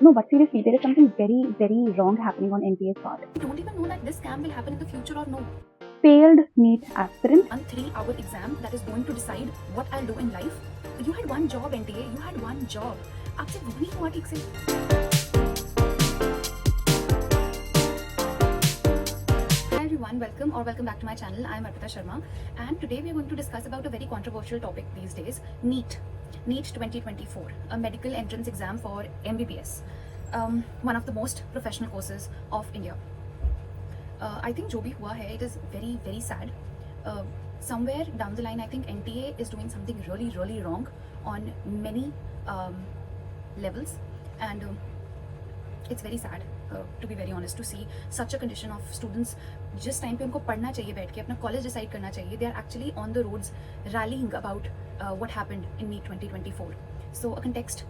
No, but seriously, there is something very, very wrong happening on NTA's part. You don't even know that this scam will happen in the future or no. Failed NEET aspirant. A 3-hour exam that is going to decide what I'll do in life. You had one job, NTA. You had one job. आपसे वो नहीं हुआ ठीक से. Hi everyone, welcome back to my channel. I am Arpita Sharma, and today we are going to discuss about a very controversial topic these days: NEET 2024, a medical entrance exam for MBBS, one of the most professional courses of India. I think जो भी हुआ है, it is very, very sad. Somewhere down the line, I think NTA is doing something really, really wrong on many levels, and it's very sad, to be very honest, to see such a condition of students. जिस time पे उनको पढ़ना चाहिए बैठ के, अपना college decide करना चाहिए, they are actually on the roads rallying about what happened in NEET 2024. So a context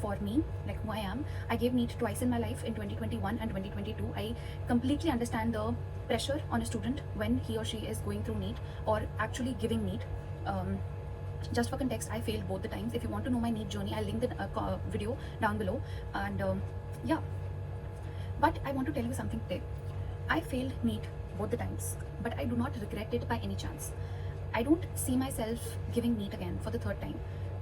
for me, like who I am, I gave NEET twice in my life, in 2021 and 2022. I completely understand the pressure on a student when he or she is going through NEET or actually giving NEET. Just for context, I failed both the times. If you want to know my NEET journey, I'll link the video down below. And yeah, but I want to tell you something today. I failed NEET both the times, but I do not regret it by any chance. I don't see myself giving NEET again for the third time.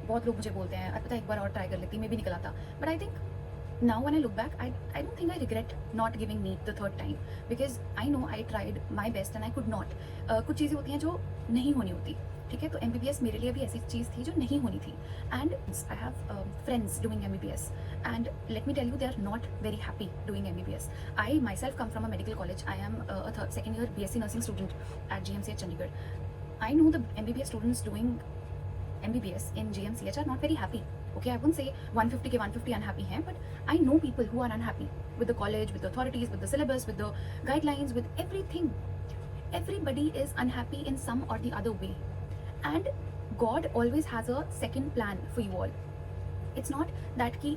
बहुत लोग मुझे बोलते हैं अर्पिता एक बार और try कर लेती, मैं भी निकल आता. But I think now when I look back, I don't think I regret not giving NEET the third time, because I know I tried my best and I could not. कुछ चीज़ें होती हैं जो नहीं होनी होती, ठीक है. तो MBBS मेरे लिए भी ऐसी चीज़ थी जो नहीं होनी थी. And I have friends doing MBBS, and let me tell you, they are not very happy doing MBBS. I myself come from a medical college. I am second year BSc nursing student at GMCH Chandigarh. I know the MBBS students doing MBBS in GMCH are not very happy. Okay, I wouldn't say 150 के 150 unhappy हैं, but I know people who are unhappy with the college, with the authorities, with the syllabus, with the guidelines, with everything. Everybody is unhappy in some or the other way, and God always has a second plan for you all. It's not that कि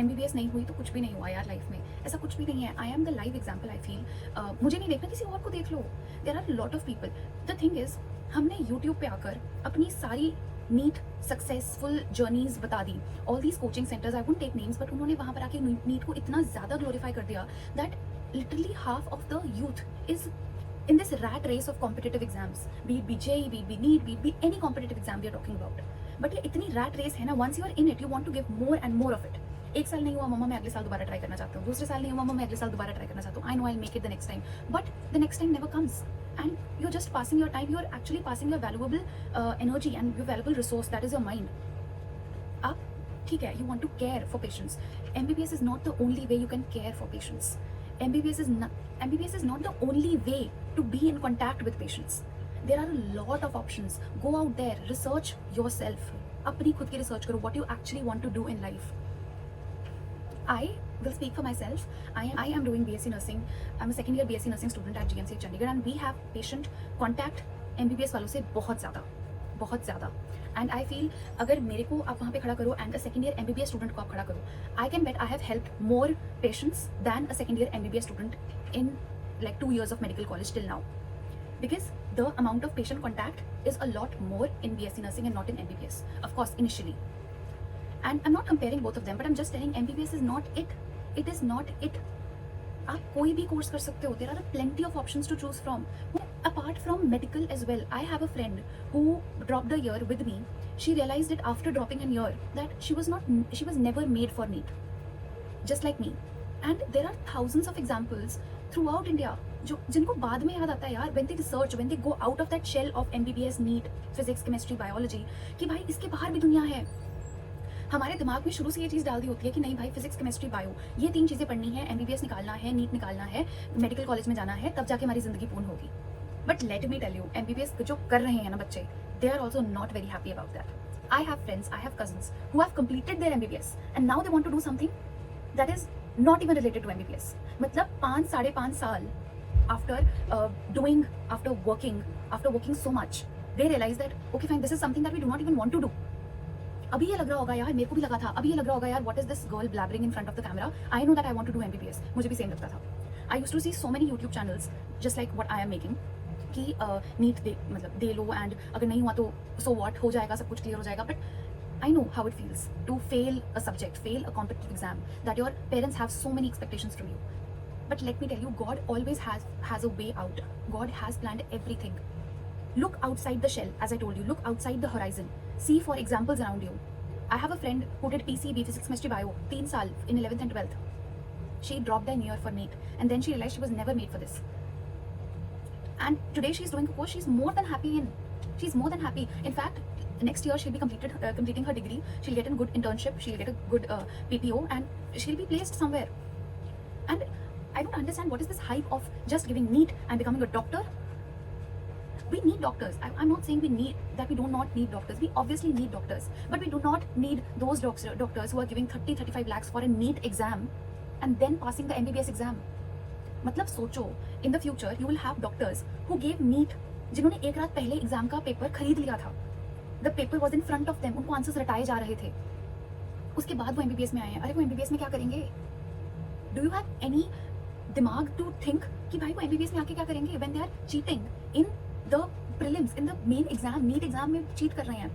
MBBS नहीं हुई तो कुछ भी नहीं हुआ यार life में, ऐसा कुछ भी नहीं है. I am the live example. I feel मुझे नहीं देखना, किसी और को देख लो. There are lot of people. The thing is, हमने यूट्यूब पे आकर अपनी सारी नीट सक्सेसफुल जर्नीज बता दी. All these coaching centres, I wouldn't take names, but उन्होंने वहाँ पर आके नीट को इतना ज़्यादा ग्लोरीफाई कर दिया that literally half of the youth is in this rat race of competitive exams, be it JEE, be it NEET, be it any competitive exam we are talking about. But ये इतनी rat race है ना, once you are in it, you want to give more and more of it. एक साल नहीं हुआ मम्मा, मैं अगले साल दोबारा ट्राई करना चाहता हूँ. दूसरे साल नहीं हुआ मम्मा, मैं अगले साल दोबारा ट्राई करना चाहता हूँ. I know I'll make it the next time, but the next time never comes, and you're just passing your time. You're actually passing your valuable energy and your valuable resource, that is your mind. आप ठीक है, you want to care for patients. MBBS is not the only way you can care for patients. MBBS is not the only way to be in contact with patients. There are a lot of options. Go out there, research yourself. अपनी खुद की research करो, what you actually want to do in life. I will speak for myself. I am doing BSc nursing. I'm a second year BSc nursing student at GMC Chandigarh, and we have patient contact MBBS वालों से बहुत ज़्यादा. And I feel अगर मेरे को आप वहाँ पे खड़ा करो and a second year MBBS student को आप खड़ा करो, I can bet I have helped more patients then a second year MBBS student in like 2 years of medical college till now, because the amount of patient contact is a lot more in BSc nursing and not in MBBS, of course initially. And I'm not comparing both of them, but I'm just telling MBBS is not it. It is not it. आप कोई भी course कर सकते हो. There are plenty of options to choose from. Apart from medical as well, I have a friend who dropped a year with me. She realized it after dropping a year that she was never made for NEET, just like me. And there are thousands of examples throughout India जो जिनको बाद में याद आता है यार, when they research, when they go out of that shell of MBBS, NEET, physics, chemistry, biology, कि भाई इसके बाहर भी दुनिया है. हमारे दिमाग में शुरू से ये चीज़ डाल दी होती है कि नहीं भाई, फिजिक्स, केमिस्ट्री, बायो, ये 3 चीज़ें पढ़नी है, MBBS निकालना है, नीट निकालना है, मेडिकल कॉलेज में जाना है, तब जाके हमारी ज़िंदगी पूर्ण होगी. But let me tell you, MBBS जो कर रहे हैं ना बच्चे, they are also not very happy about that. I have friends, I have cousins who have completed their MBBS and now they want to do something that is not even related to MBBS. मतलब 5-5.5 साल after working so much, they realize that okay fine, this is something that we do not even want to do. अभी ये लग रहा होगा यार, मेरे को भी लगा था, अभी ये लग रहा होगा यार, what is this girl blabbering in front of the camera? I know that I want to do MBBS. मुझे भी सेम लगता था. I used to see so many YouTube channels just like what I am making, कि NEET they low, and अगर नहीं हुआ तो so what, हो जाएगा, सब कुछ क्लियर हो जाएगा. But I know how it feels to fail a subject, fail a competitive exam, that your parents have so many expectations from you. But let me tell you, God always has a way out. God has planned everything. Look outside the shell, as I told you. Look outside the horizon. See for examples around you. I have a friend who did PCB, Physics, Chemistry, Bio, 3 saal in 11th and 12th. She dropped an year for NEET, and then she realized she was never made for this. And today she's doing a course she's more than happy in. She's more than happy. In fact, next year she'll be completing her degree. She'll get a good internship. She'll get a good PPO, and she'll be placed somewhere. And I don't understand what is this hype of just giving NEET and becoming a doctor. We need doctors. I'm not saying we do not need doctors. We obviously need doctors, but we do not need those doctors who are giving 30-35 lakhs for a NEET exam and then passing the MBBS exam. मतलब सोचो, in the future you will have doctors who gave NEET, जिन्होंने एक रात पहले exam का paper खरीद लिया था. The paper was in front of them. उनको आंसर्स रटाए जा रहे थे. उसके बाद वो MBBS में आए हैं. अरे वो MBBS में क्या करेंगे? Do you have any दिमाग to think कि भाई वो MBBS में आके क्या करेंगे when they are cheating in the prelims, in the main exam, NEET exam में cheat कर रहे हैं?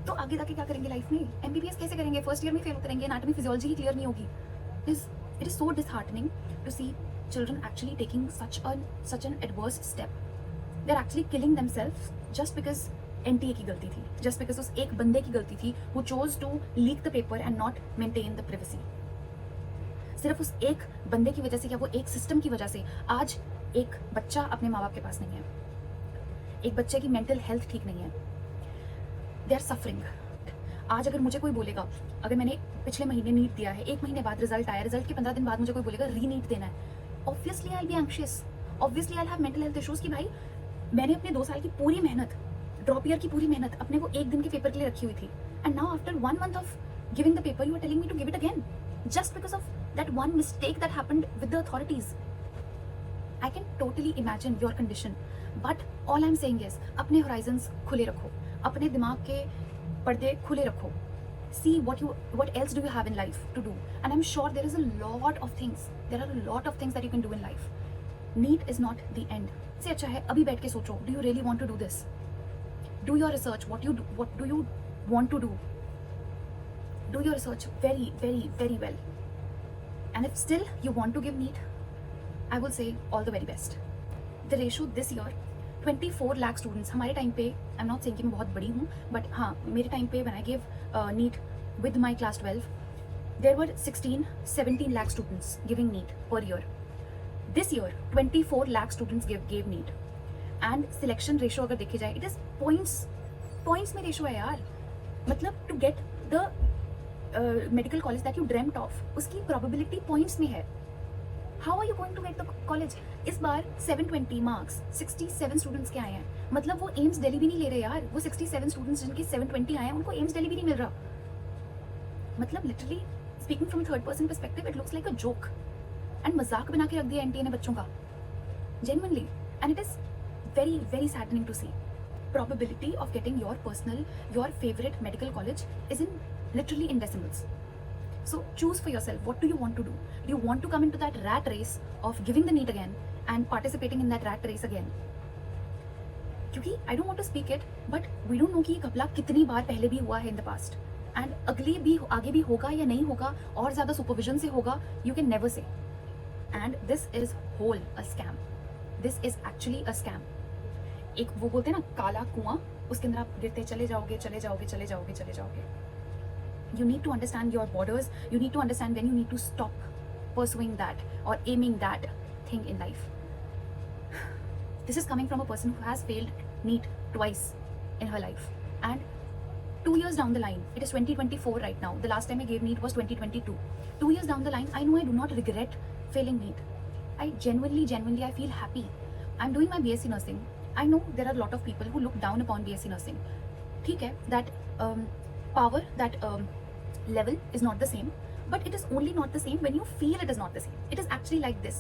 तो आगे जाके क्या करेंगे लाइफ में? MBBS कैसे करेंगे? फर्स्ट ईयर में फेल होते रहेंगे, एनाटॉमी फिजियोलॉजी ही क्लियर नहीं होगी. It is so disheartening to see children actually taking such an adverse step. They're actually killing themselves just because NTA की गलती थी, just because उस एक बंदे की गलती थी who chose to leak the paper and not maintain the privacy. सिर्फ उस एक बंदे की वजह से या वो एक सिस्टम की वजह से आज एक बच्चा अपने माँ बाप के पास नहीं है, एक बच्चे की मेंटल हेल्थ ठीक नहीं है. They are suffering. आज अगर मुझे कोई बोलेगा, अगर मैंने पिछले महीने नीट दिया है, 1 महीने बाद रिजल्ट आया, रिजल्ट के 15 दिन बाद मुझे कोई बोलेगा री नीट देना है, obviously I will be anxious, obviously I will have mental health issues कि भाई मैंने अपने 2 साल की पूरी मेहनत, ड्रॉप ईयर की पूरी मेहनत अपने को एक दिन के पेपर के लिए रखी हुई थी, and now after 1 month of giving the paper you are telling me to give it again just because of that one mistake that happened with the authorities. I can totally imagine your condition, but all I'm saying is अपने horizons खुले रखो, अपने दिमाग के पर्दे खुले रखो. See what else do you have in life to do, and I'm sure there is a lot of things. There are a lot of things that you can do in life. NEET is not the end. से अच्छा है अभी बैठ के सोचो, do you really want to do this? Do your research. What do you want to do? Do your research very, very, very well. And if still you want to give NEET, I will say all the very best. The ratio this year, 24 lakh students. हमारे time पे, I'm not saying कि मैं बहुत बड़ी हूँ, but हाँ मेरे time पे when I gave NEET with my class 12, there were 16-17 lakh students giving NEET per year. This year, 24 lakh students gave NEET. And selection ratio अगर देखे जाए, it is points में ratio है यार. मतलब to get the medical college that you dreamt of, उसकी probability points में है. How are you going to get the college? इस बार 720 marks, 67 students के आए हैं. मतलब वो एम्स दिल्ली भी नहीं ले रहे यार. वो 67 students जिनके 720 आए हैं उनको एम्स दिल्ली भी नहीं मिल रहा. मतलब literally speaking from a third person perspective, it looks like a joke. And मजाक बना के रख दिया NTA ने बच्चों का. Genuinely. And it is very, very saddening to see. Probability of getting your favorite medical college is in literally in decimals. So choose for yourself. What do you want to do? Do you want to come into that rat race of giving the NEET again and participating in that rat race again? क्योंकि I don't want to speak it, but we don't know कि ये घपला कितनी बार पहले भी हुआ है in the past. And आगे भी होगा या नहीं होगा और ज़्यादा supervision से होगा, you can never say. And this is whole a scam. This is actually a scam. एक वो बोलते हैं ना काला कुआं, उसके अंदर आप गिरते चले जाओगे. You need to understand your borders. You need to understand when you need to stop pursuing that or aiming that thing in life. This is coming from a person who has failed NEET twice in her life. And 2 years down the line, it is 2024 right now. The last time I gave NEET was 2022. 2 years down the line, I know I do not regret failing NEET. I genuinely, I feel happy. I'm doing my BSc nursing. I know there are a lot of people who look down upon BSc nursing. ठीक है, that power, that level is not the same, but it is only not the same when you feel it is not the same. It is actually like this.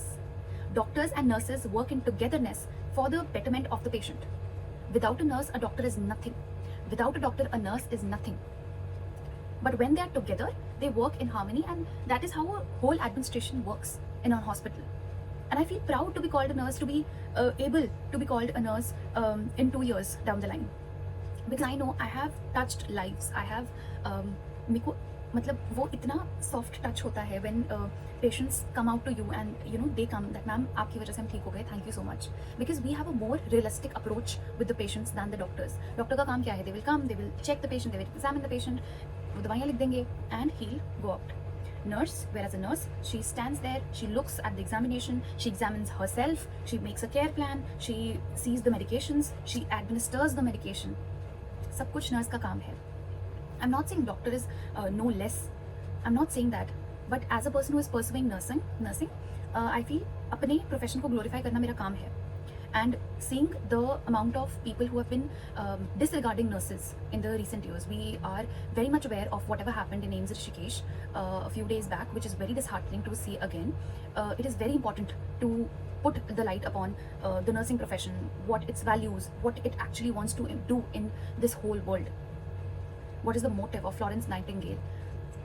Doctors and nurses work in togetherness for the betterment of the patient. Without a nurse, a doctor is nothing. Without a doctor, a nurse is nothing. But when they are together, they work in harmony, and that is how a whole administration works in a hospital. And I feel proud to be called a nurse, to be able to be called a nurse in 2 years down the line. because I know I have touched lives. I have मेरे को मतलब वो इतना soft touch होता है when patients come out to you and you know they come that ma'am आपकी वजह से हम ठीक हो गए, thank you so much, because we have a more realistic approach with the patients than the doctors. Doctor का काम क्या है? They will come, they will check the patient, they will examine the patient, वो दवाइयाँ लिख देंगे and he'll go out. Nurse, whereas a nurse, she stands there, she looks at the examination, she examines herself, she makes a care plan, she sees the medications, she administers the medication. सब कुछ nurse का काम है. I'm not saying doctor is no less. I'm not saying that. But as a person who is pursuing nursing, I feel अपने profession को glorify करना मेरा काम है. And seeing the amount of people who have been disregarding nurses in the recent years, we are very much aware of whatever happened in AIIMS Rishikesh a few days back, which is very disheartening to see again. It is very important to put the light upon the nursing profession, what its values, what it actually wants to do in this whole world. What is the motive of Florence Nightingale?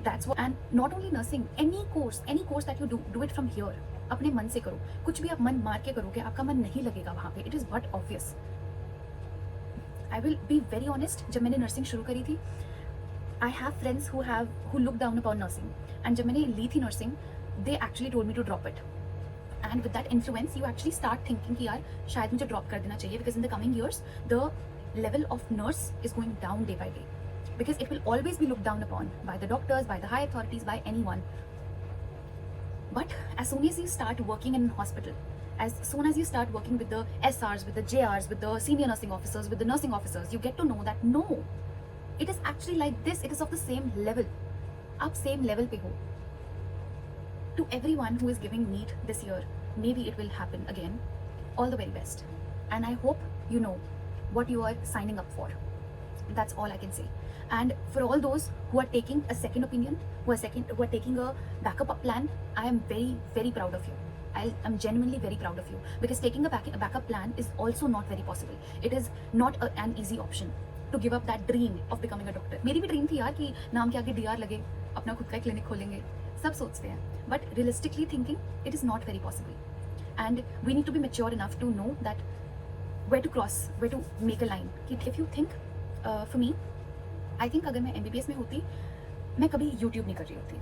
That's what. And not only nursing, any course that you do it from here. अपने मन से करो. कुछ भी आप मन मार के करोगे, आपका मन नहीं लगेगा वहाँ पे. It is but obvious. I will be very honest. जब मैंने nursing शुरू करी थी, I have friends who look down upon nursing. And जब मैंने ली थी nursing, they actually told me to drop it. And with that influence, you actually start thinking कि यार शायद मुझे drop कर देना चाहिए, because in the coming years, the level of nurse is going down day by day. Because it will always be looked down upon by the doctors, by the high authorities, by anyone. But as soon as you start working in a hospital, as soon as you start working with the SRs, with the JRs, with the senior nursing officers, with the nursing officers, you get to know that no, it is actually like this. It is of the same level. आप same level पे हो. To everyone who is giving NEET this year, maybe it will happen again. All the very best. And I hope you know what you are signing up for. That's all I can say. And for all those who are taking a second opinion, who are taking a backup plan, I am very, very proud of you. I'm genuinely very proud of you, because taking a backup plan is also not very possible. It is not an easy option to give up that dream of becoming a doctor. मेरी भी dream थी यार कि नाम के आगे DR लगे, अपना खुद का क्लिनिक खोलेंगे, सब सोचते हैं. But realistically thinking, it is not very possible. And we need to be mature enough to know that where to cross, where to make a line. If you think, for me, I think अगर मैं MBBS में होती, मैं कभी YouTube नहीं कर रही होती.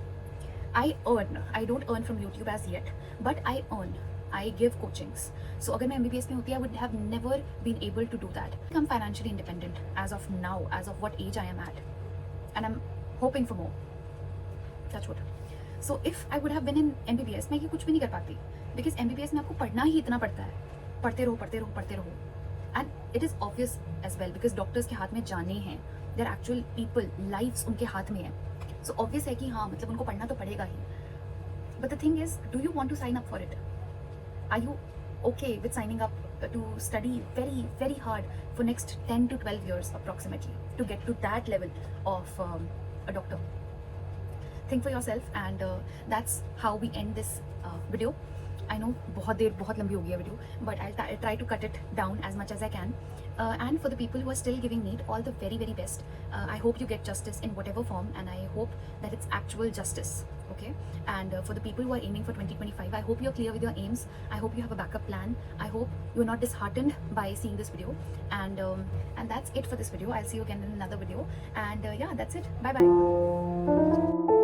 I don't earn from YouTube as yet, but I earn. I give coachings. So अगर मैं MBBS में होती, I would have never been able to do that. I'm financially independent as of now, as of what age I am at, and I'm hoping for more. Touch wood. So if I would have been in MBBS, मैं ये कुछ भी नहीं कर पाती, because MBBS में आपको पढ़ना ही इतना पड़ता है. पढ़ते रहो. And it is obvious as well, because doctors के हाथ में जाने हैं. They're actual people, lives उनके हाथ में है. So obvious है कि हाँ, मतलब उनको पढ़ना तो पड़ेगा ही. But the thing is, do you want to sign up for it? Are you okay with signing up to study very, very hard for next 10 to 12 years approximately to get to that level of a doctor? Think for yourself, and that's how we end this video. I know बहुत लंबी हो गई है video, but I'll try to cut it down as much as I can. And for the people who are still giving NEET, all the very, very best. I hope you get justice in whatever form, and I hope that it's actual justice. Okay? And for the people who are aiming for 2025, I hope you're clear with your aims. I hope you have a backup plan. I hope you're not disheartened by seeing this video. And that's it for this video. I'll see you again in another video. And yeah, that's it. Bye bye.